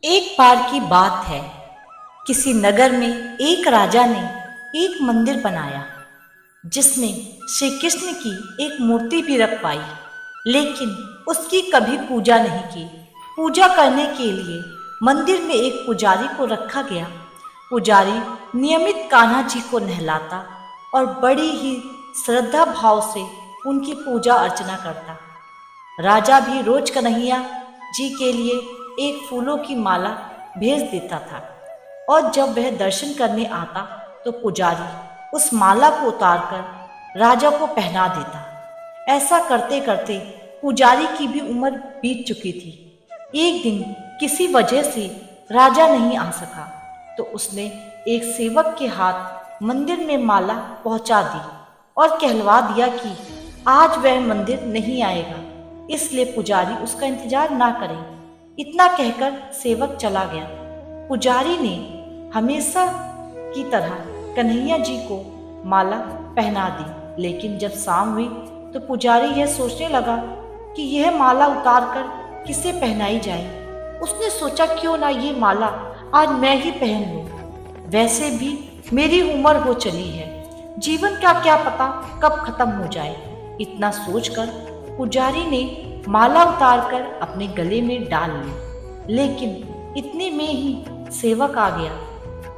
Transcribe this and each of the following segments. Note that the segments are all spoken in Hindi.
एक बार की बात है। किसी नगर में एक राजा ने एक मंदिर बनाया जिसमें श्री कृष्ण की एक मूर्ति भी रख पाई, लेकिन उसकी कभी पूजा नहीं की। पूजा करने के लिए मंदिर में एक पुजारी को रखा गया। पुजारी नियमित कान्हा जी को नहलाता और बड़ी ही श्रद्धा भाव से उनकी पूजा अर्चना करता। राजा भी रोज कन्हैया जी के लिए एक फूलों की माला भेज देता था, और जब वह दर्शन करने आता तो पुजारी उस माला को उतारकर राजा को पहना देता। ऐसा करते करते पुजारी की भी उम्र बीत चुकी थी। एक दिन किसी वजह से राजा नहीं आ सका तो उसने एक सेवक के हाथ मंदिर में माला पहुंचा दी और कहलवा दिया कि आज वह मंदिर नहीं आएगा, इसलिए पुजारी उसका इंतजार ना करे। इतना कहकर सेवक चला गया। पुजारी ने हमेशा की तरह कन्हैया जी को माला पहना दी, लेकिन जब शाम हुई तो पुजारी यह सोचने लगा कि यह माला उतारकर किसे पहनाई जाए। उसने सोचा क्यों ना ये माला आज मैं ही पहन लूं। वैसे भी मेरी उम्र हो चली है, जीवन का क्या पता कब खत्म हो जाए। इतना सोचकर पुजारी ने माला उतारकर अपने गले में डाल ली, लेकिन इतने में ही सेवक आ गया।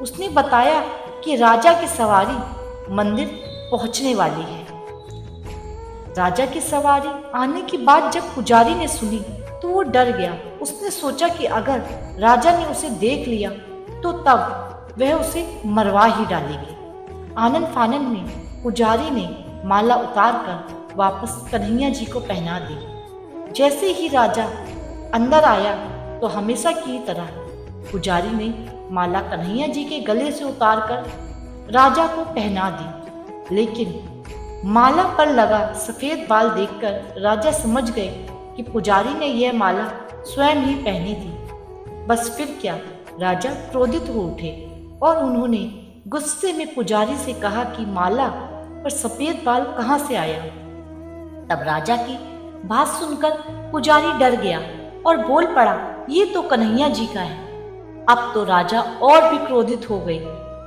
उसने बताया कि राजा की सवारी मंदिर पहुंचने वाली है। राजा की सवारी आने की बात जब पुजारी ने सुनी तो वो डर गया। उसने सोचा कि अगर राजा ने उसे देख लिया तो तब वह उसे मरवा ही डालेगी। आनन फानन में पुजारी ने माला उतारकर वापस कन्हैया जी को पहना दी। जैसे ही राजा अंदर आया तो हमेशा की तरह पुजारी ने माला कन्हैया जी के गले से उतारकर राजा को पहना दी, लेकिन माला पर लगा सफेद बाल देखकर राजा समझ गए कि पुजारी ने यह माला स्वयं ही पहनी थी। बस फिर क्या, राजा क्रोधित हो उठे और उन्होंने गुस्से में पुजारी से कहा कि माला पर सफेद बाल कहाँ से आया। तब राजा की बात सुनकर पुजारी डर गया और बोल पड़ा, ये तो कन्हैया जी का है। अब तो राजा और भी क्रोधित हो गए,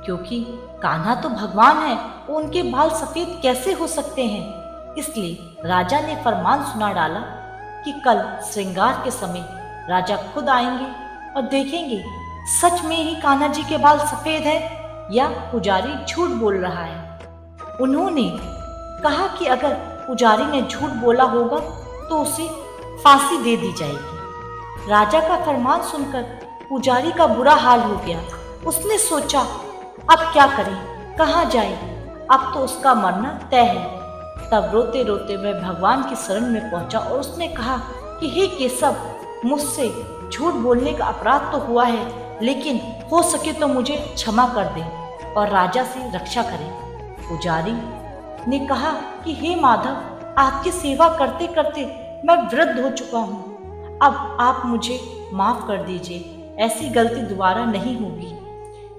क्योंकि कान्हा तो भगवान है, उनके बाल सफेद कैसे हो सकते हैं। इसलिए राजा ने फरमान सुना डाला कि कल श्रृंगार के समय राजा खुद आएंगे और देखेंगे सच में ही कान्हा जी के बाल सफेद है या पुजारी झूठ बोल रहा है। उन्होंने कहा कि अगर पुजारी ने झूठ बोला होगा तो उसे फांसी दे दी जाएगी। राजा का फरमान सुनकर पुजारी का बुरा हाल हो गया। उसने सोचा अब क्या करें, कहाँ जाए, अब तो उसका मरना तय है। तब रोते रोते वह भगवान की शरण में पहुंचा और उसने कहा कि हे केशव, मुझसे झूठ बोलने का अपराध तो हुआ है, लेकिन हो सके तो मुझे क्षमा कर दे और राजा से रक्षा करें। पुजारी ने कहा कि हे माधव, आपकी सेवा करते करते मैं वृद्ध हो चुका हूँ, अब आप मुझे माफ कर दीजिए, ऐसी गलती दोबारा नहीं होगी।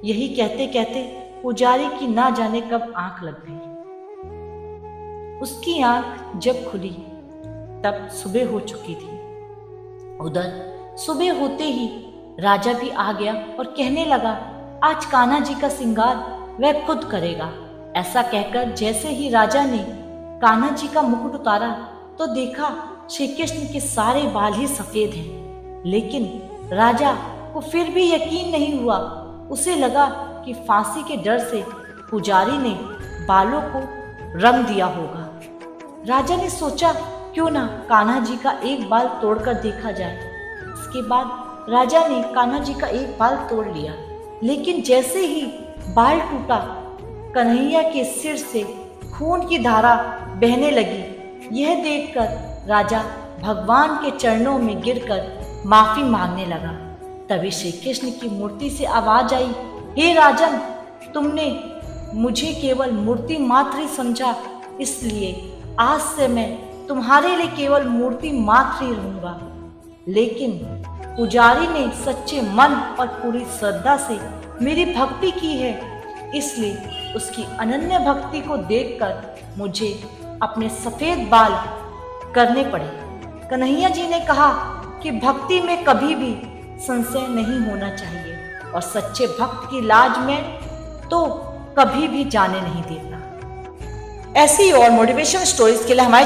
यही कहते कहते पुजारी की ना जाने कब आंख लग गई। उसकी आंख जब खुली तब सुबह हो चुकी थी। उधर सुबह होते ही राजा भी आ गया और कहने लगा, आज कान्हा जी का श्रृंगार वह खुद करेगा। ऐसा कहकर जैसे ही राजा ने कान्हा जी का मुकुट उतारा तो देखा श्री कृष्ण के सारे बाल ही सफेद हैं। लेकिन राजा को फिर भी यकीन नहीं हुआ। उसे लगा कि फांसी के डर से पुजारी ने बालों को रंग दिया होगा। राजा ने सोचा क्यों ना कान्हा जी का एक बाल तोड़कर देखा जाए। इसके बाद राजा ने कान्हा जी का एक बाल तोड़ लिया, लेकिन जैसे ही बाल टूटा कन्हैया के सिर से खून की धारा बहने लगी। यह देखकर राजा भगवान के चरणों में गिरकर माफी मांगने लगा। तभी श्री कृष्ण की मूर्ति से आवाज आई, हे राजन, तुमने मुझे केवल मूर्ति मात्र ही समझा, इसलिए आज से मैं तुम्हारे लिए केवल मूर्ति मात्र ही रहूंगा। लेकिन पुजारी ने सच्चे मन और पूरी श्रद्धा से मेरी भक्ति की है, इसलिए उसकी अनन्य भक्ति को देखकर मुझे अपने सफेद बाल करने पड़े। कन्हैया जी ने कहा कि भक्ति में कभी भी संशय नहीं होना चाहिए और सच्चे भक्त की लाज में तो कभी भी जाने नहीं देता। ऐसी और मोटिवेशनल स्टोरीज के लिए हमारे